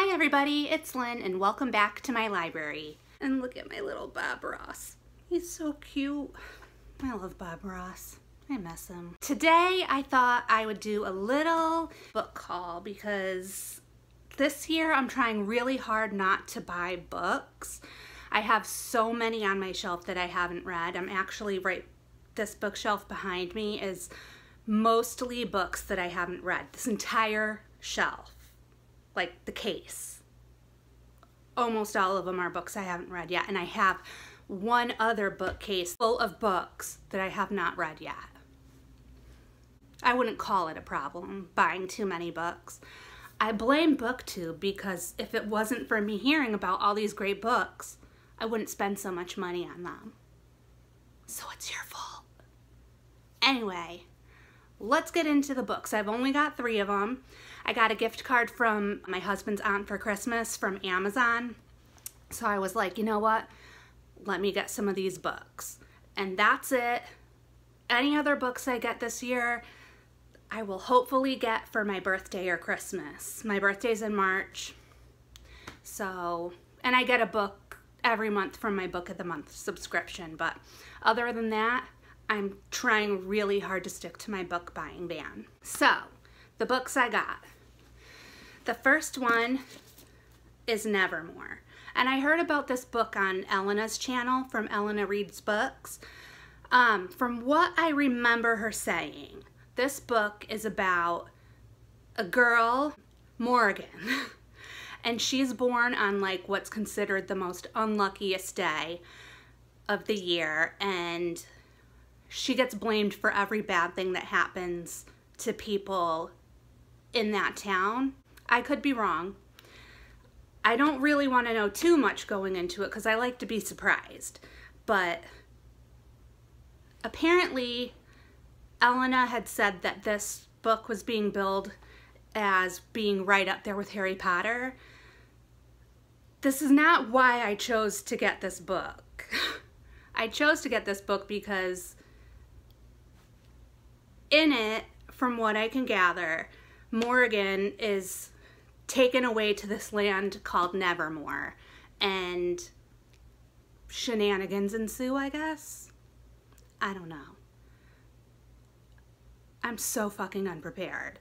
Hi everybody, it's Lynn and welcome back to my library. And look at my little Bob Ross. He's so cute. I love Bob Ross. I miss him. Today I thought I would do a little book haul because this year I'm trying really hard not to buy books. I have so many on my shelf that I haven't read. I'm actually this bookshelf behind me is mostly books that I haven't read. This entire shelf. Like the case. Almost all of them are books I haven't read yet, and I have one other bookcase full of books that I have not read yet. I wouldn't call it a problem, buying too many books. I blame BookTube because if it wasn't for me hearing about all these great books, I wouldn't spend so much money on them. So it's your fault. Anyway, let's get into the books. I've only got 3 of them. I got a gift card from my husband's aunt for Christmas from Amazon. So I was like, you know what? Let me get some of these books. And that's it. Any other books I get this year, I will hopefully get for my birthday or Christmas. My birthday's in March. So, and I get a book every month from my Book of the Month subscription. But other than that, I'm trying really hard to stick to my book buying ban. So, the books I got. The first one is Nevermore. And I heard about this book on Elena's channel from Elena Reads Books. From what I remember her saying, this book is about a girl, Morgan, and she's born on like what's considered the most unluckiest day of the year, and she gets blamed for every bad thing that happens to people in that town. I could be wrong. I don't really want to know too much going into it because I like to be surprised. But apparently Elena had said that this book was being billed as being right up there with Harry Potter. This is not why I chose to get this book. I chose to get this book because in it, from what I can gather, Morgan is taken away to this land called Nevermore, and shenanigans ensue, I guess? I don't know. I'm so fucking unprepared.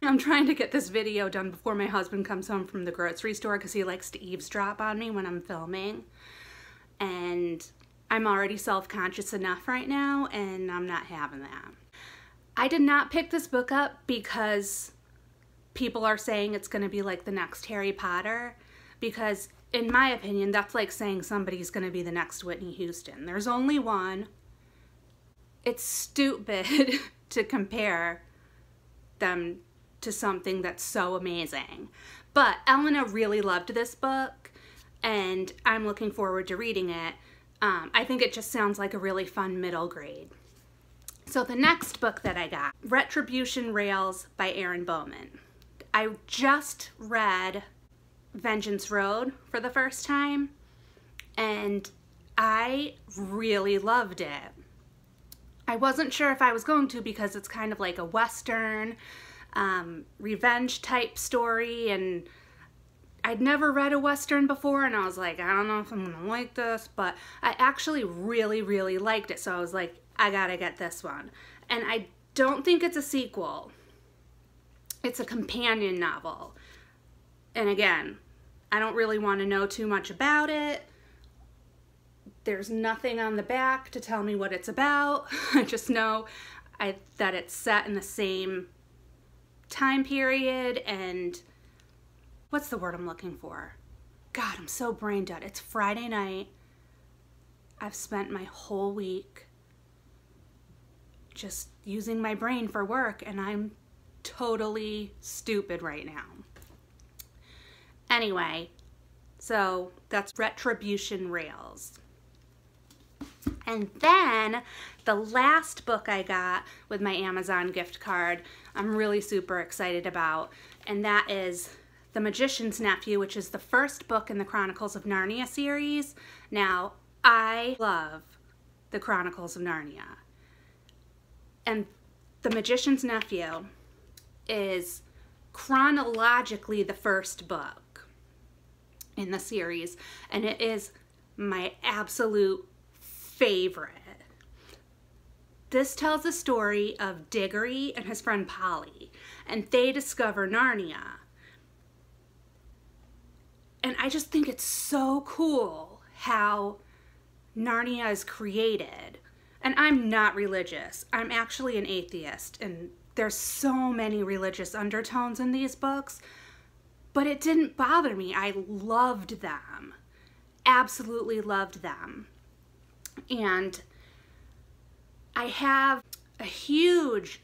I'm trying to get this video done before my husband comes home from the grocery store because he likes to eavesdrop on me when I'm filming, and I'm already self-conscious enough right now, and I'm not having that. I did not pick this book up because people are saying it's going to be like the next Harry Potter, because in my opinion that's like saying somebody's going to be the next Whitney Houston. There's only one. It's stupid to compare them to something that's so amazing. But Elena really loved this book and I'm looking forward to reading it. I think it just sounds like a really fun middle grade. So the next book that I got, Retribution Rails by Erin Bowman. I just read Vengeance Road for the first time and I really loved it. I wasn't sure if I was going to because it's kind of like a Western, revenge type story, and I'd never read a Western before and I was like, I don't know if I'm gonna like this, but I actually really, really liked it. So I was like, I gotta get this one. And I don't think it's a sequel. It's a companion novel. And again, I don't really want to know too much about it. There's nothing on the back to tell me what it's about. I just know that it's set in the same time period and what's the word I'm looking for? God, I'm so brain dead. It's Friday night. I've spent my whole week just using my brain for work and I'm totally stupid right now. Anyway, so that's Retribution Rails. And then the last book I got with my Amazon gift card, I'm really super excited about, and that is The Magician's Nephew, which is the first book in the Chronicles of Narnia series. Now, I love the Chronicles of Narnia. And The Magician's Nephew is chronologically the first book. in the series, and it is my absolute favorite. This tells the story of Diggory and his friend Polly, and they discover Narnia. And I just think it's so cool how Narnia is created. And I'm not religious. I'm actually an atheist, and there's so many religious undertones in these books, but it didn't bother me. I loved them. Absolutely loved them. And I have a huge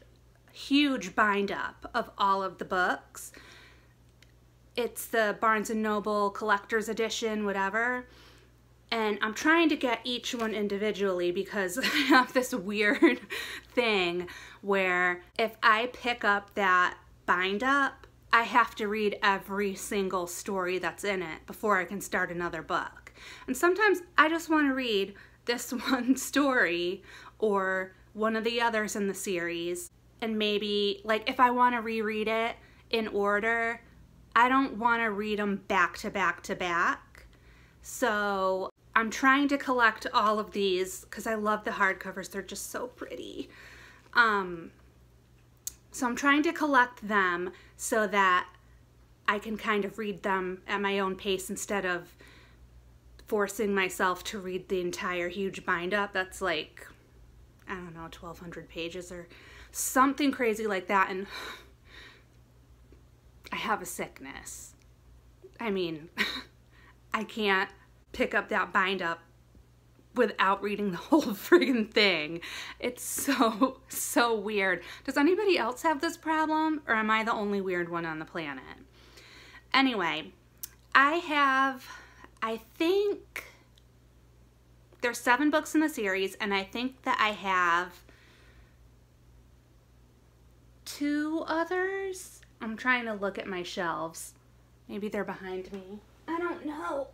bind up of all of the books. It's the Barnes & Noble Collector's Edition, whatever. And I'm trying to get each one individually because I have this weird thing where if I pick up that bind up, I have to read every single story that's in it before I can start another book. And sometimes I just want to read this one story or one of the others in the series, and maybe, like, if I want to reread it in order, I don't want to read them back to back to back. So I'm trying to collect all of these because I love the hardcovers. They're just so pretty. So I'm trying to collect them so that I can kind of read them at my own pace instead of forcing myself to read the entire huge bind up. That's like, I don't know, 1,200 pages or something crazy like that. And I have a sickness. I mean, I can't pick up that bind up without reading the whole friggin' thing. It's so weird. Does anybody else have this problem, or am I the only weird one on the planet? Anyway, I think there's 7 books in the series, and I think that I have 2 others. I'm trying to look at my shelves. Maybe they're behind me. I don't know.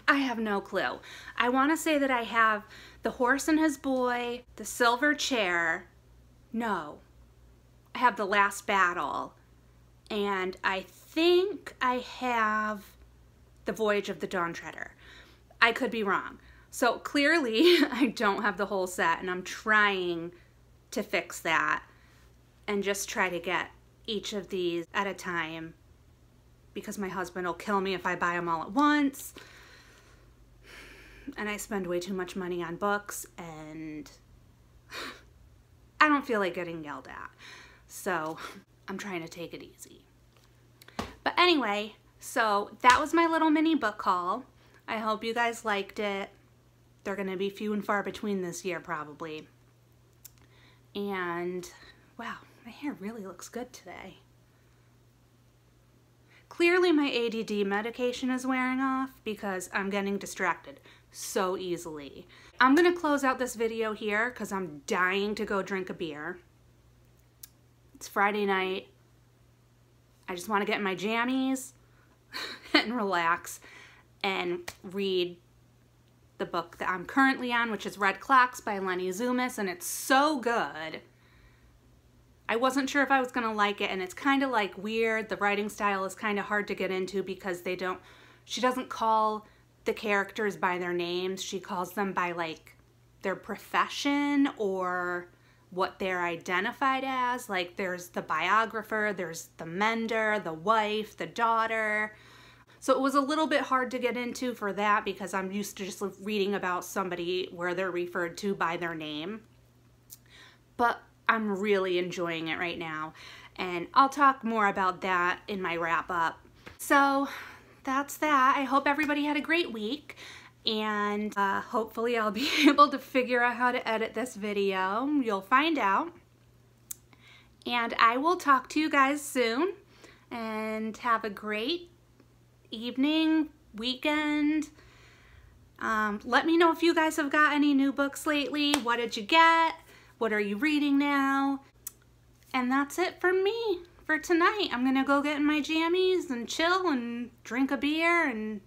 I have no clue. I want to say that I have The Horse and His Boy, The Silver Chair. No. I have The Last Battle. And I think I have The Voyage of the Dawn Treader. I could be wrong. So clearly I don't have the whole set, and I'm trying to fix that and just try to get each of these at a time, because my husband will kill me if I buy them all at once. And I spend way too much money on books, and I don't feel like getting yelled at. So I'm trying to take it easy. But anyway, so that was my little mini book haul. I hope you guys liked it. They're going to be few and far between this year, probably. And wow, my hair really looks good today. Clearly my ADD medication is wearing off because I'm getting distracted so easily. I'm gonna close out this video here because I'm dying to go drink a beer. It's Friday night. I just want to get in my jammies and relax and read the book that I'm currently on, which is Red Clocks by Lynnie, and it's so good. I wasn't sure if I was gonna like it, and it's kind of like weird. The writing style is kind of hard to get into because she doesn't call the characters by their names. She calls them by like their profession or what they're identified as. Like there's the biographer, there's the mender, the wife, the daughter. So it was a little bit hard to get into for that because I'm used to just reading about somebody where they're referred to by their name. But I'm really enjoying it right now, and I'll talk more about that in my wrap up. So that's that. I hope everybody had a great week, and hopefully I'll be able to figure out how to edit this video. You'll find out. And I will talk to you guys soon, and have a great evening, weekend. Let me know if you guys have got any new books lately. What did you get? What are you reading now? And that's it for me for tonight. I'm gonna go get in my jammies and chill and drink a beer and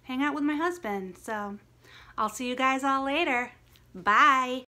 hang out with my husband. So I'll see you guys all later. Bye.